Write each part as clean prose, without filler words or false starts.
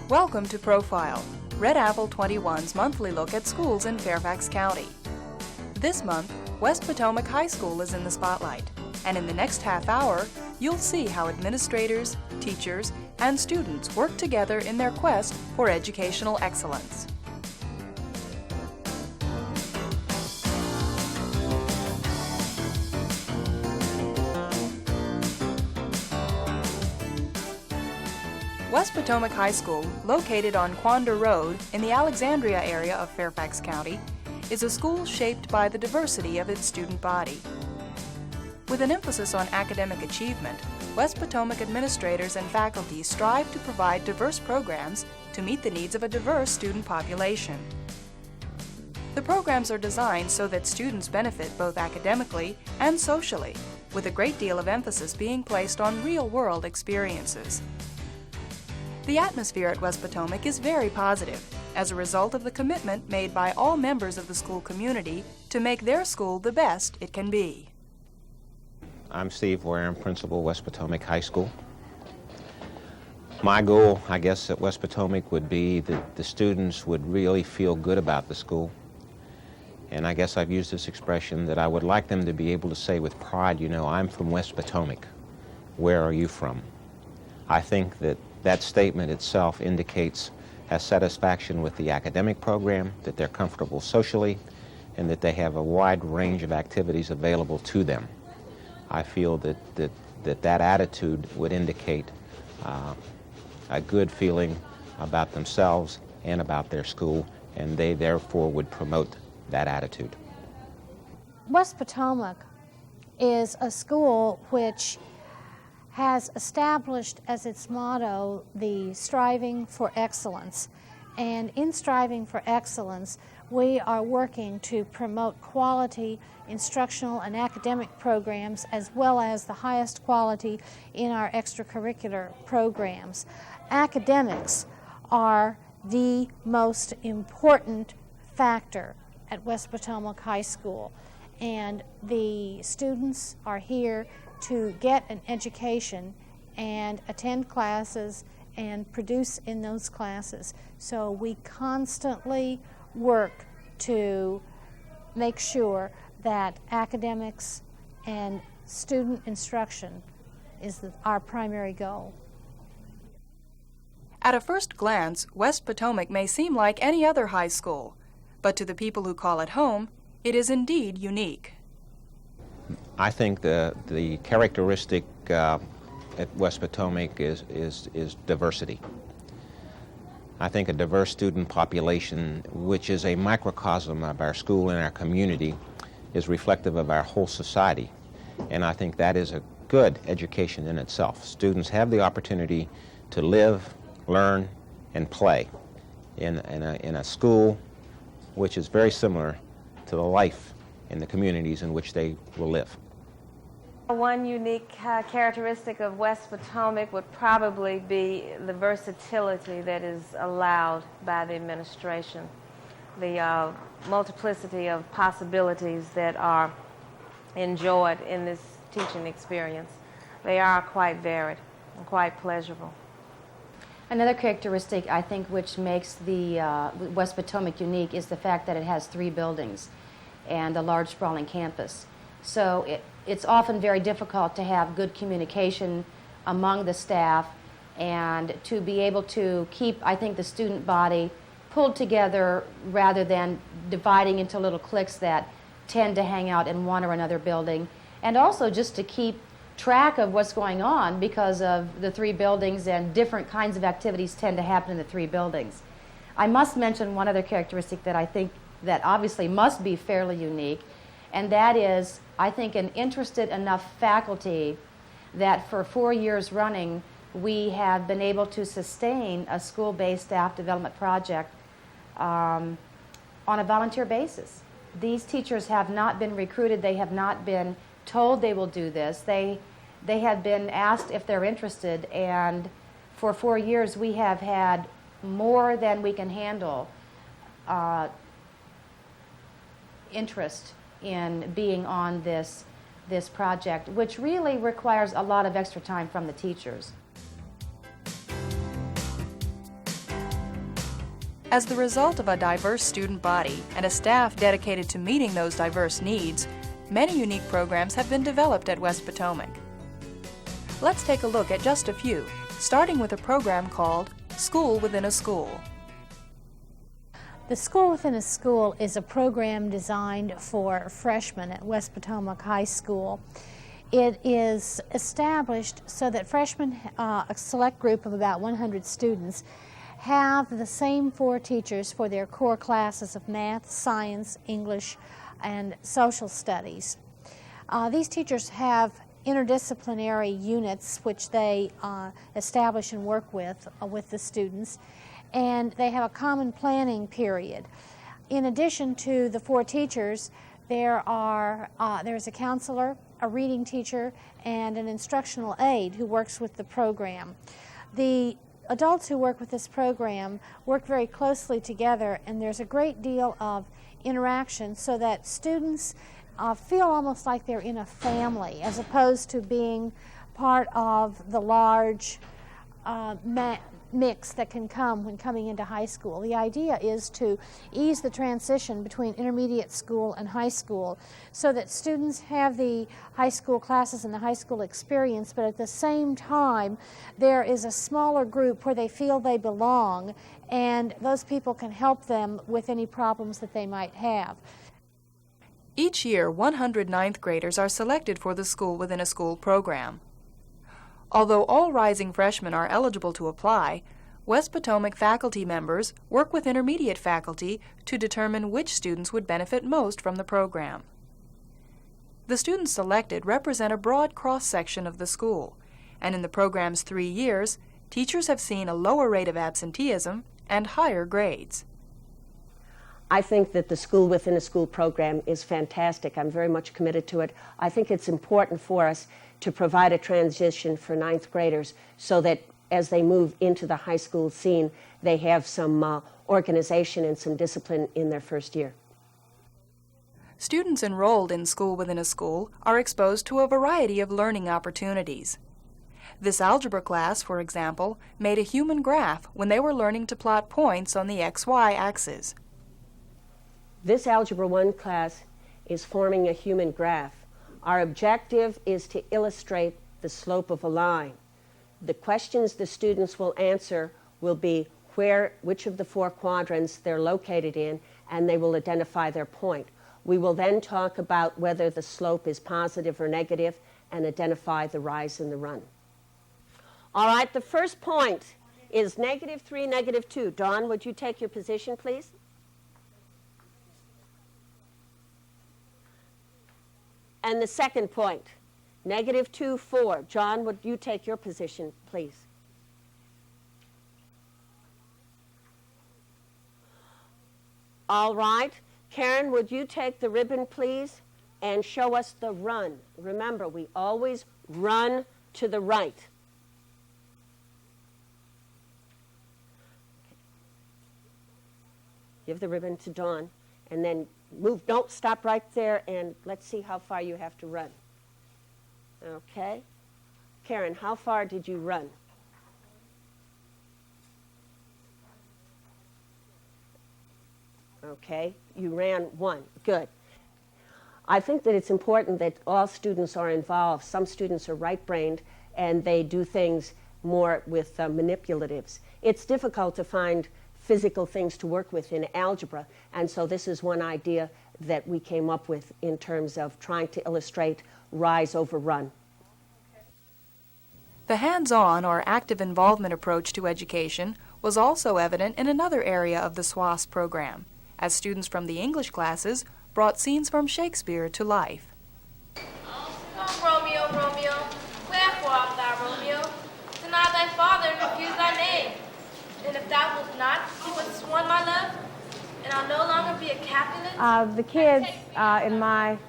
Welcome to Profile, Red Apple 21's monthly look at schools in Fairfax County. This month, West Potomac High School is in the spotlight, and in the next half hour, you'll see how administrators, teachers, and students work together in their quest for educational excellence. West Potomac High School, located on Quander Road in the Alexandria area of Fairfax County, is a school shaped by the diversity of its student body. With an emphasis on academic achievement, West Potomac administrators and faculty strive to provide diverse programs to meet the needs of a diverse student population. The programs are designed so that students benefit both academically and socially, with a great deal of emphasis being placed on real-world experiences. The atmosphere at West Potomac is very positive as a result of the commitment made by all members of the school community to make their school the best it can be. I'm Steve Warren, Principal, West Potomac High School. My goal, I guess, at West Potomac would be that the students would really feel good about the school. And I guess I've used this expression that I would like them to be able to say with pride, you know, I'm from West Potomac. Where are you from? I think that that statement itself indicates a satisfaction with the academic program, that they're comfortable socially, and that they have a wide range of activities available to them. I feel that attitude would indicate a good feeling about themselves and about their school, and they therefore would promote that attitude. West Potomac is a school which has established as its motto the striving for excellence. And in striving for excellence, we are working to promote quality instructional and academic programs as well as the highest quality in our extracurricular programs. Academics are the most important factor at West Potomac High School, and the students are here to get an education and attend classes and produce in those classes. So we constantly work to make sure that academics and student instruction is our primary goal. At a first glance, West Potomac may seem like any other high school, but to the people who call it home, it is indeed unique. I think the characteristic at West Potomac is diversity. I think a diverse student population, which is a microcosm of our school and our community, is reflective of our whole society. And I think that is a good education in itself. Students have the opportunity to live, learn, and play in a school which is very similar to the life in the communities in which they will live. One unique characteristic of West Potomac would probably be the versatility that is allowed by the administration, the multiplicity of possibilities that are enjoyed in this teaching experience. They are quite varied and quite pleasurable. Another characteristic, I think, which makes the West Potomac unique is the fact that it has 3 buildings and a large sprawling campus. So it's often very difficult to have good communication among the staff and to be able to keep, I think, the student body pulled together rather than dividing into little cliques that tend to hang out in one or another building, and also just to keep track of what's going on because of the 3 buildings, and different kinds of activities tend to happen in the 3 buildings. I must mention one other characteristic that I think that obviously must be fairly unique, and that is, I think, an interested enough faculty that for 4 years running we have been able to sustain a school-based staff development project on a volunteer basis. These teachers have not been recruited, they have not been told they will do this. They have been asked if they're interested, and for 4 years we have had more than we can handle interest in being on this project, which really requires a lot of extra time from the teachers. As the result of a diverse student body and a staff dedicated to meeting those diverse needs, many unique programs have been developed at West Potomac. Let's take a look at just a few, starting with a program called School Within a School. The School Within a School is a program designed for freshmen at West Potomac High School. It is established so that freshmen, a select group of about 100 students, have the same 4 teachers for their core classes of math, science, English, and social studies. These teachers have interdisciplinary units which they establish and work with the students, and they have a common planning period. In addition to the 4 teachers, there's a counselor, a reading teacher, and an instructional aide who works with the program. The adults who work with this program work very closely together, and there's a great deal of interaction so that students feel almost like they're in a family as opposed to being part of the large mix that can come when coming into high school. The idea is to ease the transition between intermediate school and high school so that students have the high school classes and the high school experience, but at the same time there is a smaller group where they feel they belong, and those people can help them with any problems that they might have. Each year, 100 ninth graders are selected for the School Within a School program. Although all rising freshmen are eligible to apply, West Potomac faculty members work with intermediate faculty to determine which students would benefit most from the program. The students selected represent a broad cross-section of the school, and in the program's 3 years, teachers have seen a lower rate of absenteeism and higher grades. I think that the School Within a School program is fantastic. I'm very much committed to it. I think it's important for us to provide a transition for ninth graders so that as they move into the high school scene, they have some organization and some discipline in their first year. Students enrolled in School Within a School are exposed to a variety of learning opportunities. This algebra class, for example, made a human graph when they were learning to plot points on the XY axis. This Algebra 1 class is forming a human graph. Our objective is to illustrate the slope of a line. The questions the students will answer will be which of the 4 quadrants they're located in, and they will identify their point. We will then talk about whether the slope is positive or negative and identify the rise and the run. All right, the first point is -3, -2. Dawn, would you take your position, please? And the second point, -2, 4. John, would you take your position, please? All right. Karen, would you take the ribbon, please, and show us the run? Remember, we always run to the right. Give the ribbon to Dawn, and then move. Don't stop right there, and let's see how far you have to run. Okay. Karen, how far did you run? Okay, you ran 1. Good. I think that it's important that all students are involved. Some students are right-brained, and they do things more with manipulatives. It's difficult to find physical things to work with in algebra, and so this is one idea that we came up with in terms of trying to illustrate rise over run. The hands-on or active involvement approach to education was also evident in another area of the SWAS program, as students from the English classes brought scenes from Shakespeare to life. Come, Romeo, Romeo, wherefore art thou, Romeo? Deny thy father and refuse thy name. And if thou wilt not, he would sworn my love, and I'll no longer be a Capulet. The kids in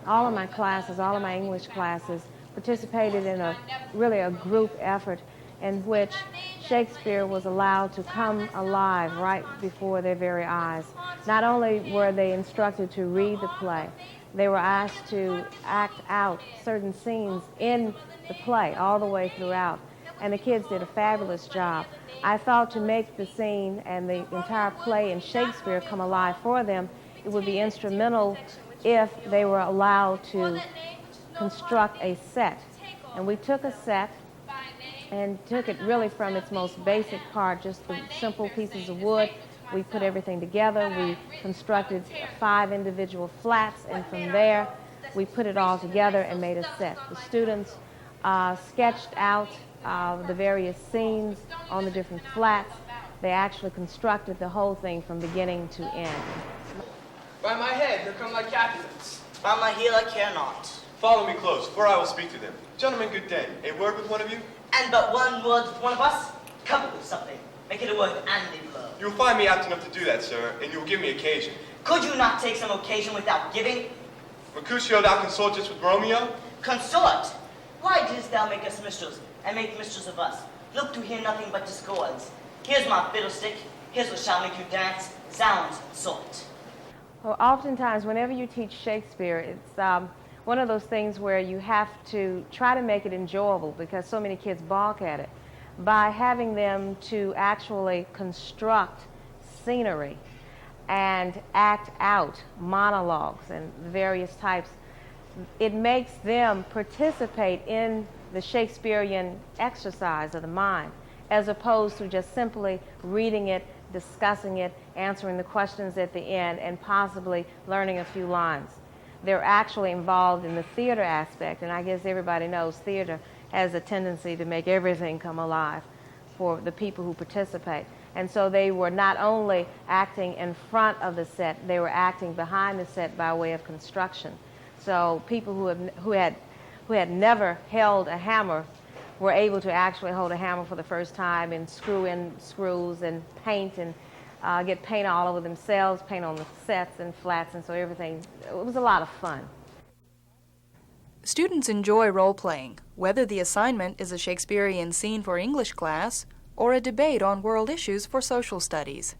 all of my classes, all of my English classes, participated in really a group effort in which Shakespeare was allowed to come alive right before their very eyes. Not only were they instructed to read the play, they were asked to act out certain scenes in the play all the way throughout. and the kids did a fabulous job. I thought to make the scene and the entire play in Shakespeare come alive for them, it would be instrumental if they were allowed to construct a set. And we took a set and took it really from its most basic part, just the simple pieces of wood. We put everything together. We constructed 5 individual flats, and from there we put it all together and made a set. The students sketched out the various scenes on the different flats. They actually constructed the whole thing from beginning to end. By my head, here come my captains. By my heel, I care not. Follow me close, for I will speak to them. Gentlemen, good day. A word with one of you? And but one word with one of us? Come with something. Make it a word and a blow. You will find me apt enough to do that, sir, and you will give me occasion. Could you not take some occasion without giving? Mercutio, thou consortest with Romeo? Consort? Why didst thou make us minstrels, and make minstrels of us? Look to hear nothing but discords. Here's my fiddlestick. Here's what shall make you dance. Sounds sort. Well, oftentimes, whenever you teach Shakespeare, it's one of those things where you have to try to make it enjoyable because so many kids balk at it. By having them to actually construct scenery and act out monologues and various types, it makes them participate in the Shakespearean exercise of the mind, as opposed to just simply reading it, discussing it, answering the questions at the end, and possibly learning a few lines. They're actually involved in the theater aspect, and I guess everybody knows theater has a tendency to make everything come alive for the people who participate. And so they were not only acting in front of the set, they were acting behind the set by way of construction. So people who had never held a hammer were able to actually hold a hammer for the first time and screw in screws and paint and get paint all over themselves, paint on the sets and flats, and so everything. It was a lot of fun. Students enjoy role-playing, whether the assignment is a Shakespearean scene for English class or a debate on world issues for social studies.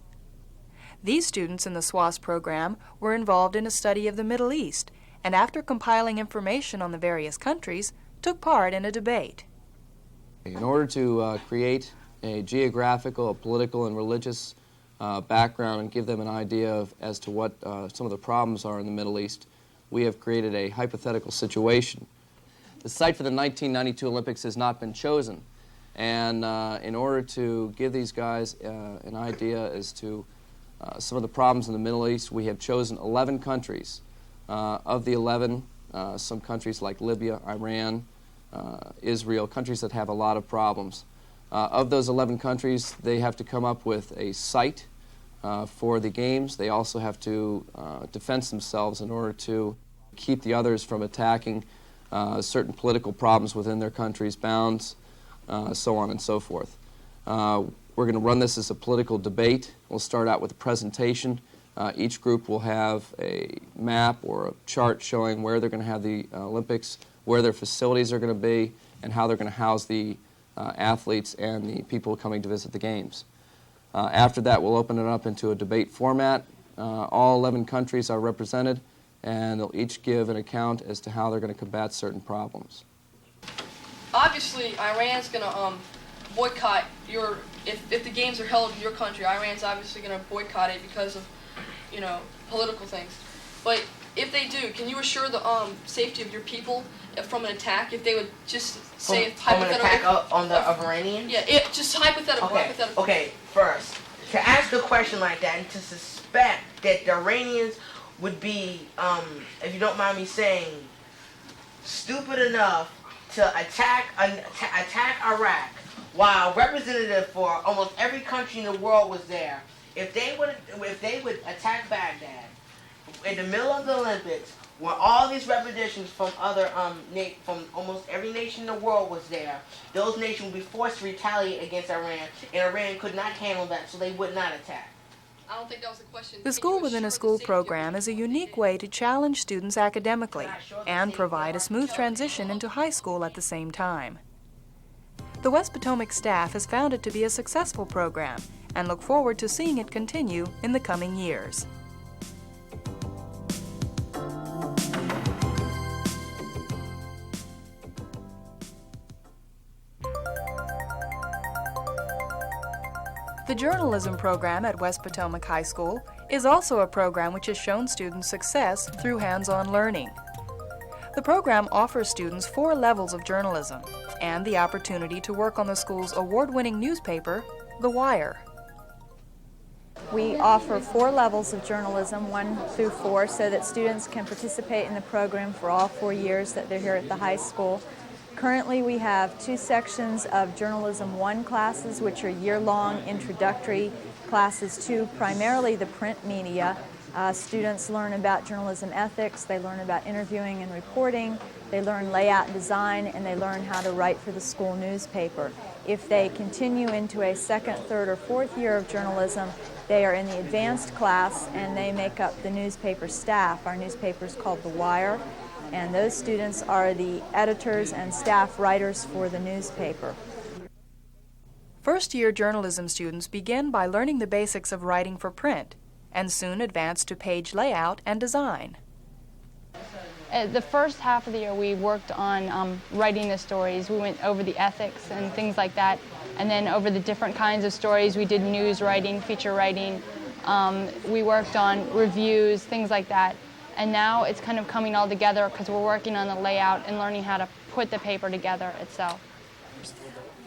These students in the SWAS program were involved in a study of the Middle East, and after compiling information on the various countries, took part in a debate. In order to create a geographical, political, and religious background and give them an idea as to what some of the problems are in the Middle East, we have created a hypothetical situation. The site for the 1992 Olympics has not been chosen, and in order to give these guys an idea as to some of the problems in the Middle East, we have chosen 11 countries. Of the 11, some countries like Libya, Iran, Israel, countries that have a lot of problems. Of those 11 countries, they have to come up with a site for the games. They also have to defend themselves in order to keep the others from attacking certain political problems within their country's bounds, so on and so forth. We're going to run this as a political debate. We'll start out with a presentation. Each group will have a map or a chart showing where they're going to have the Olympics, where their facilities are going to be, and how they're going to house the athletes and the people coming to visit the games. After that, we'll open it up into a debate format. All 11 countries are represented, and they'll each give an account as to how they're going to combat certain problems. Obviously, Iran's going to boycott if the games are held in your country, Iran's obviously going to boycott it because of, political things. But if they do, can you assure the safety of your people from an attack? If they would just say from an attack on the Iranians? Yeah, just hypothetical. Okay, first, to ask a question like that and to suspect that the Iranians would be, if you don't mind me saying, stupid enough to attack Iraq while representative for almost every country in the world was there. If they would attack Baghdad in the middle of the Olympics, when all these representations from from almost every nation in the world was there, those nations would be forced to retaliate against Iran, and Iran could not handle that, so they would not attack. I don't think that was a question. The School Within a School program is a unique way to challenge students academically and provide a smooth transition into high school at the same time. The West Potomac staff has found it to be a successful program and look forward to seeing it continue in the coming years. The journalism program at West Potomac High School is also a program which has shown students success through hands-on learning. The program offers students 4 levels of journalism and the opportunity to work on the school's award-winning newspaper, The Wire. We offer 4 levels of journalism, 1 through 4, so that students can participate in the program for all 4 years that they're here at the high school. Currently, we have 2 sections of Journalism 1 classes, which are year-long introductory classes to primarily the print media. Students learn about journalism ethics, they learn about interviewing and reporting, they learn layout and design, and they learn how to write for the school newspaper. If they continue into a 2nd, 3rd, or 4th year of journalism, they are in the advanced class and they make up the newspaper staff. Our newspaper is called The Wire, and those students are the editors and staff writers for the newspaper. First-year journalism students begin by learning the basics of writing for print and soon advance to page layout and design. The first half of the year we worked on writing the stories. We went over the ethics and things like that, and then over the different kinds of stories we did news writing, feature writing. We worked on reviews, things like that. And now it's kind of coming all together because we're working on the layout and learning how to put the paper together itself.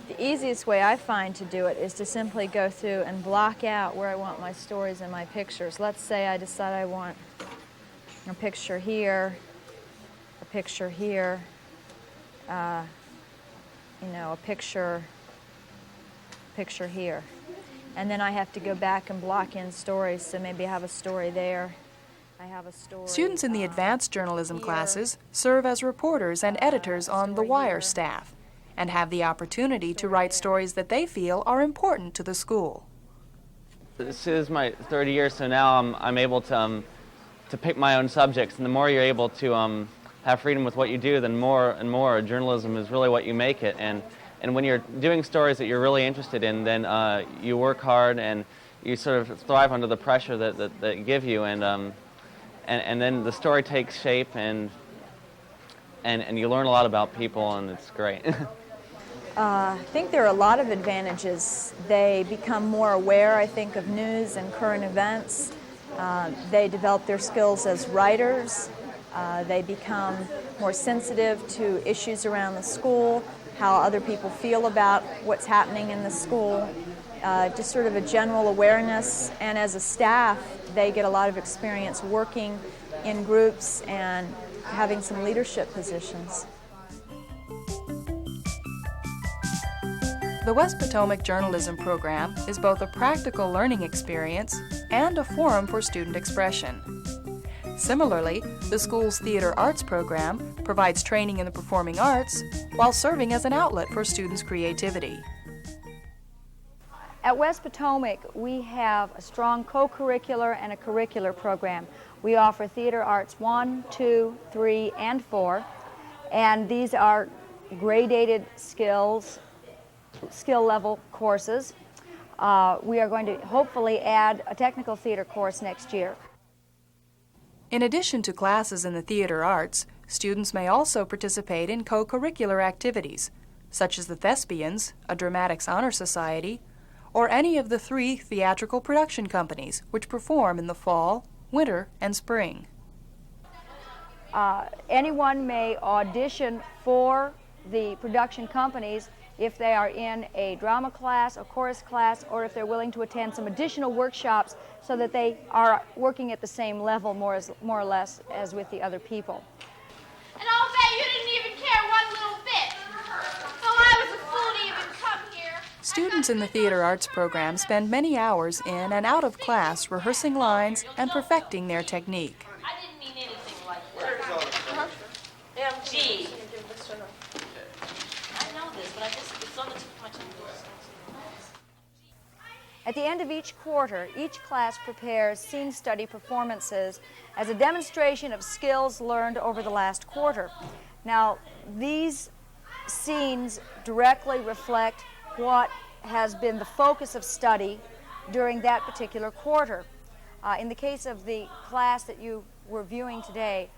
The easiest way I find to do it is to simply go through and block out where I want my stories and my pictures. Let's say I decide I want a picture here, a picture here, a picture here. And then I have to go back and block in stories, so maybe I have a story there. I have a story. Students in the advanced journalism classes serve as reporters and editors on The Wire staff and have the opportunity to write stories that they feel are important to the school. This is my 3rd year, so now I'm able to pick my own subjects, and the more you're able to have freedom with what you do, then more and more journalism is really what you make it. And when you're doing stories that you're really interested in, then you work hard and you sort of thrive under the pressure that give you, and then the story takes shape, and you learn a lot about people, and it's great. I think there are a lot of advantages. They become more aware, I think, of news and current events. They develop their skills as writers. They become more sensitive to issues around the school, how other people feel about what's happening in the school, just sort of a general awareness. And as a staff, they get a lot of experience working in groups and having some leadership positions. The West Potomac Journalism Program is both a practical learning experience and a forum for student expression. Similarly, the school's theater arts program provides training in the performing arts while serving as an outlet for students' creativity. At West Potomac, we have a strong co-curricular and a curricular program. We offer theater arts 1, 2, 3, and 4, and these are gradated skill level courses. We are going to hopefully add a technical theater course next year. In addition to classes in the theater arts, students may also participate in co-curricular activities, such as the Thespians, a dramatics honor society, or any of the 3 theatrical production companies which perform in the fall, winter, and spring. Anyone may audition for the production companies if they are in a drama class, a chorus class, or if they're willing to attend some additional workshops so that they are working at the same level more or less as with the other people. And I'll bet you didn't even care one little bit. Oh, I was a fool to even come here. Students in the theater arts program spend many hours in and out of class rehearsing lines and perfecting their technique. I didn't mean anything like that. MG. I know this, but it's on the tip of my tongue. At the end of each quarter, each class prepares scene study performances as a demonstration of skills learned over the last quarter. Now, these scenes directly reflect what has been the focus of study during that particular quarter. In the case of the class that you were viewing today,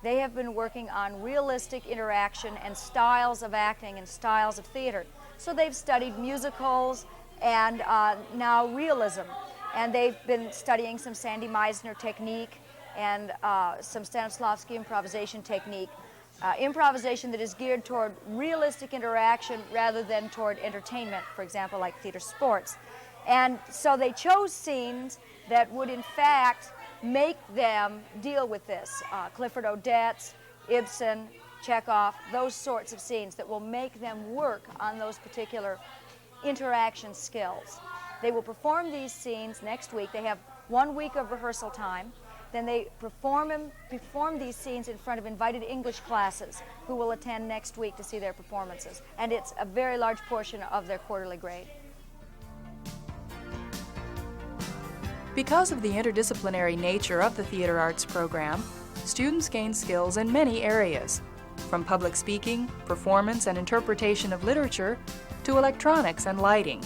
they have been working on realistic interaction and styles of acting and styles of theater. So they've studied musicals and now realism. And they've been studying some Sandy Meisner technique and some Stanislavski improvisation technique. Improvisation that is geared toward realistic interaction rather than toward entertainment, for example, like theater sports. And so they chose scenes that would in fact make them deal with this. Clifford Odets, Ibsen, Chekhov, those sorts of scenes that will make them work on those particular interaction skills. They will perform these scenes next week. They have 1 week of rehearsal time. Then they perform these scenes in front of invited English classes who will attend next week to see their performances. And it's a very large portion of their quarterly grade. Because of the interdisciplinary nature of the theater arts program, students gain skills in many areas, from public speaking, performance and interpretation of literature, to electronics and lighting.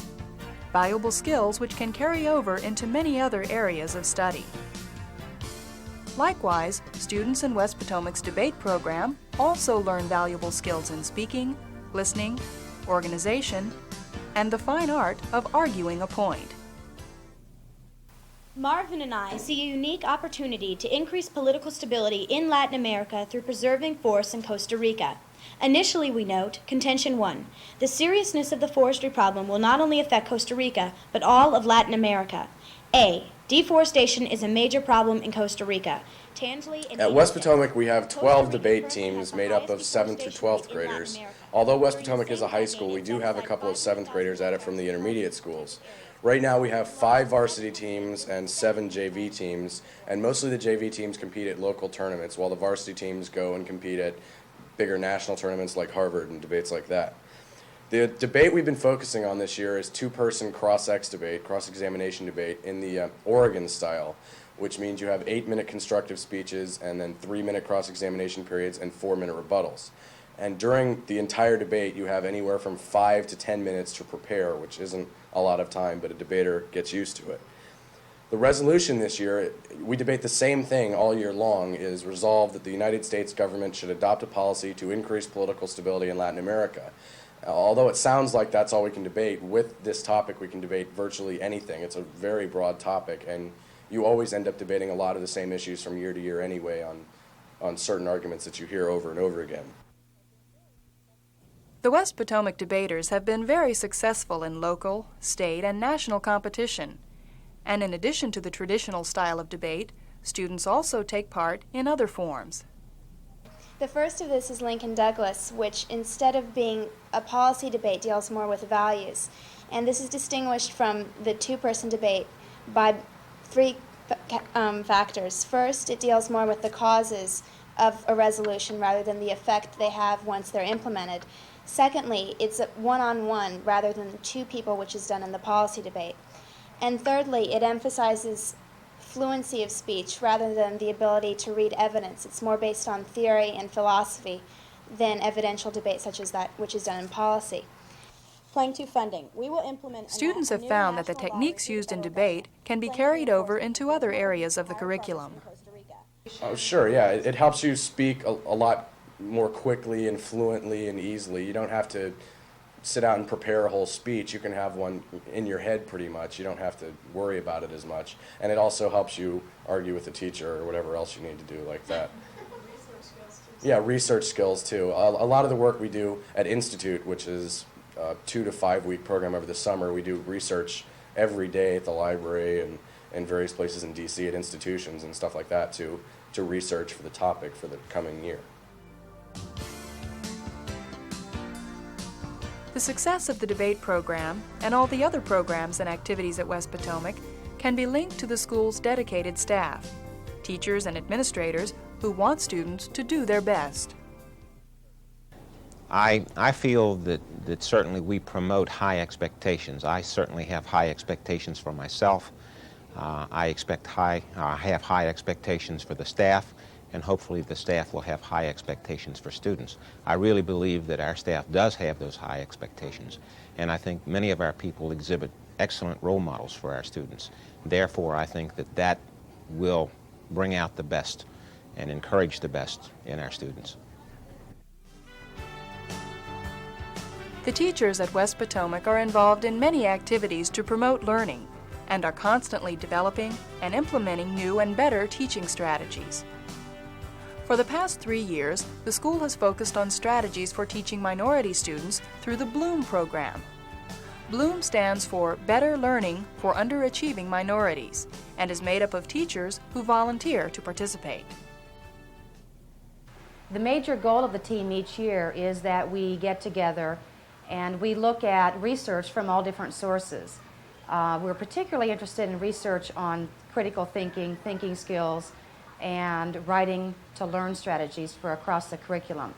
Valuable skills which can carry over into many other areas of study. Likewise, students in West Potomac's debate program also learn valuable skills in speaking, listening, organization, and the fine art of arguing a point. Marvin and I see a unique opportunity to increase political stability in Latin America through preserving forests in Costa Rica. Initially, we note, Contention 1, the seriousness of the forestry problem will not only affect Costa Rica, but all of Latin America. A, deforestation is a major problem in Costa Rica. At West Potomac, we have 12 debate teams made up of 7th through 12th graders. Although West Potomac is a high school, we do have a couple of 7th graders at it from the intermediate schools. Right now we have 5 varsity teams and 7 JV teams, and mostly the JV teams compete at local tournaments, while the varsity teams go and compete at bigger national tournaments like Harvard and debates like that. The debate we've been focusing on this year is 2-person cross-examination debate in the Oregon style, which means you have 8-minute constructive speeches and then 3-minute cross-examination periods and 4-minute rebuttals. And during the entire debate, you have anywhere from 5 to 10 minutes to prepare, which isn't a lot of time, but a debater gets used to it. The resolution this year, we debate the same thing all year long, is resolved that the United States government should adopt a policy to increase political stability in Latin America. Although it sounds like that's all we can debate, with this topic we can debate virtually anything. It's a very broad topic, and you always end up debating a lot of the same issues from year to year anyway on certain arguments that you hear over and over again. The West Potomac debaters have been very successful in local, state, and national competition. And in addition to the traditional style of debate, students also take part in other forms. The first of this is Lincoln Douglas, which instead of being a policy debate deals more with values. And this is distinguished from the 2-person debate by 3 factors. First, it deals more with the causes of a resolution rather than the effect they have once they're implemented. Secondly, it's a one-on-one rather than 2 people, which is done in the policy debate. And thirdly, it emphasizes fluency of speech rather than the ability to read evidence. It's more based on theory and philosophy than evidential debate such as that which is done in policy. Playing to funding. We will implement. Students have found that the techniques used in debate can be carried over into other areas of the curriculum. Oh, sure, yeah. It helps you speak a lot more quickly and fluently and easily. You don't have to sit out and prepare a whole speech. You can have one in your head pretty much. You don't have to worry about it as much. And it also helps you argue with the teacher or whatever else you need to do like that. Yeah, research skills too. A lot of the work we do at Institute, which is a 2 to 5 week program over the summer, we do research every day at the library and various places in DC at institutions and stuff like that to research for the topic for the coming year. The success of the debate program and all the other programs and activities at West Potomac can be linked to the school's dedicated staff, teachers and administrators who want students to do their best. I feel that certainly we promote high expectations. I certainly have high expectations for myself. I have high expectations for the staff, and hopefully the staff will have high expectations for students. I really believe that our staff does have those high expectations, and I think many of our people exhibit excellent role models for our students. Therefore, I think that will bring out the best and encourage the best in our students. The teachers at West Potomac are involved in many activities to promote learning and are constantly developing and implementing new and better teaching strategies. For the past 3 years, the school has focused on strategies for teaching minority students through the Bloom program. Bloom stands for Better Learning for Underachieving Minorities and is made up of teachers who volunteer to participate. The major goal of the team each year is that we get together and we look at research from all different sources. We're particularly interested in research on critical thinking, thinking skills, and writing to learn strategies for across the curriculum.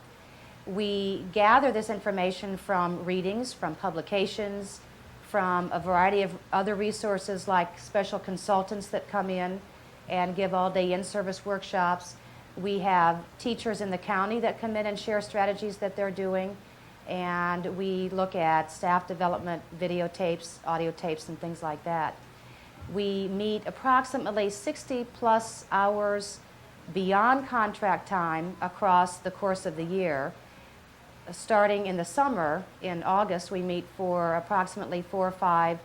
We gather this information from readings, from publications, from a variety of other resources like special consultants that come in and give all-day in-service workshops. We have teachers in the county that come in and share strategies that they're doing, and we look at staff development, videotapes, audio tapes, and things like that. We meet approximately 60-plus hours beyond contract time across the course of the year. Starting in the summer, in August, we meet for approximately 4 or 5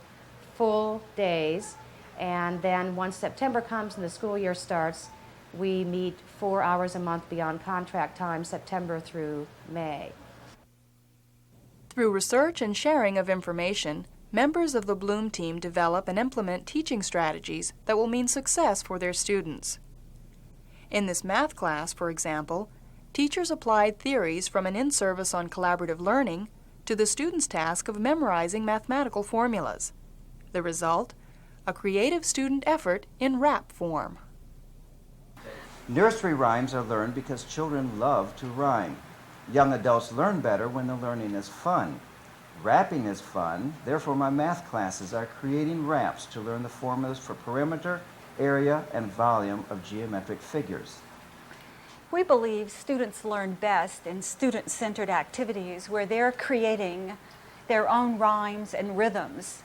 full days, and then once September comes and the school year starts, we meet 4 hours a month beyond contract time, September through May. Through research and sharing of information, members of the Bloom team develop and implement teaching strategies that will mean success for their students. In this math class, for example, teachers applied theories from an in-service on collaborative learning to the students' task of memorizing mathematical formulas. The result? A creative student effort in rap form. Nursery rhymes are learned because children love to rhyme. Young adults learn better when the learning is fun. Rapping is fun, therefore my math classes are creating raps to learn the formulas for perimeter, area, and volume of geometric figures. We believe students learn best in student-centered activities where they're creating their own rhymes and rhythms.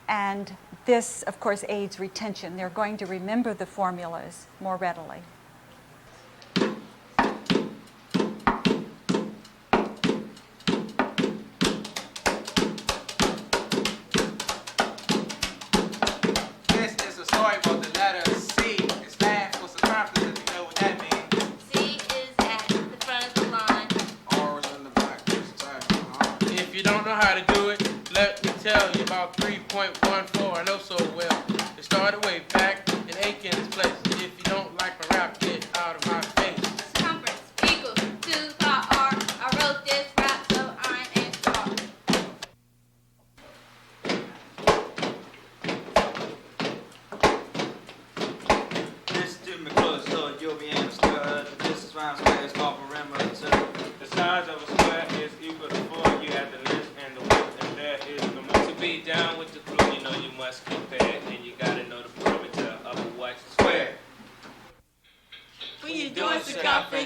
And this, of course, aids retention. They're going to remember the formulas more readily.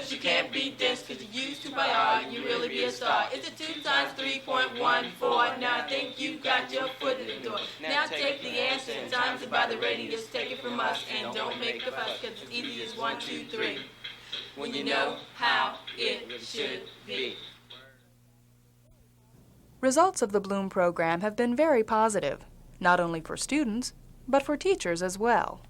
You can't beat this because you used to by R, you really be a star. It's a 2 times 3.14. Now I think you got your foot in the door. Now take the answer and times it by the radius. Take it from us and don't make a fuss because it's easy as 1, 2, 3. When you know how it should be. Results of the Bloom program have been very positive, not only for students, but for teachers as well.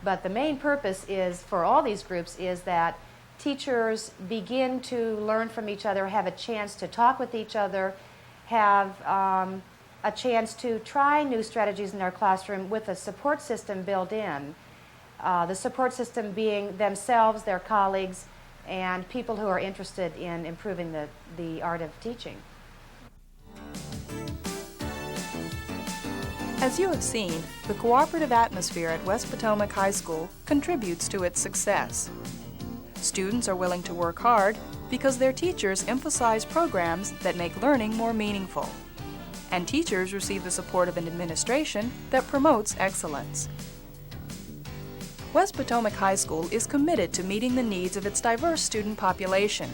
But the main purpose is, for all these groups, is that teachers begin to learn from each other, have a chance to talk with each other, have a chance to try new strategies in their classroom with a support system built in. The support system being themselves, their colleagues, and people who are interested in improving the art of teaching. As you have seen, the cooperative atmosphere at West Potomac High School contributes to its success. Students are willing to work hard because their teachers emphasize programs that make learning more meaningful. And teachers receive the support of an administration that promotes excellence. West Potomac High School is committed to meeting the needs of its diverse student population,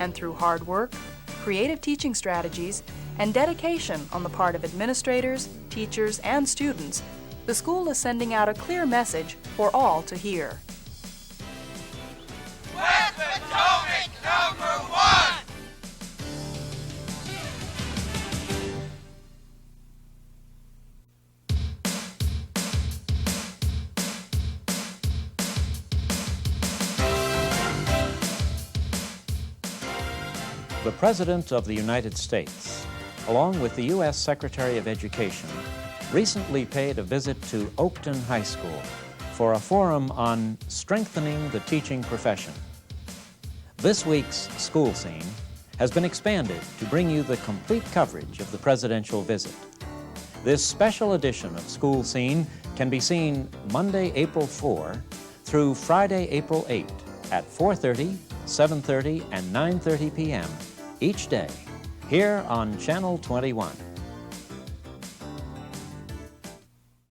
and through hard work, creative teaching strategies, and dedication on the part of administrators, teachers, and students, the school is sending out a clear message for all to hear. West Potomac #1! The President of the United States, along with the U.S. Secretary of Education, recently paid a visit to Oakton High School for a forum on strengthening the teaching profession. This week's School Scene has been expanded to bring you the complete coverage of the presidential visit. This special edition of School Scene can be seen Monday, April 4 through Friday, April 8 at 4:30, 7:30, and 9:30 p.m. each day here on Channel 21.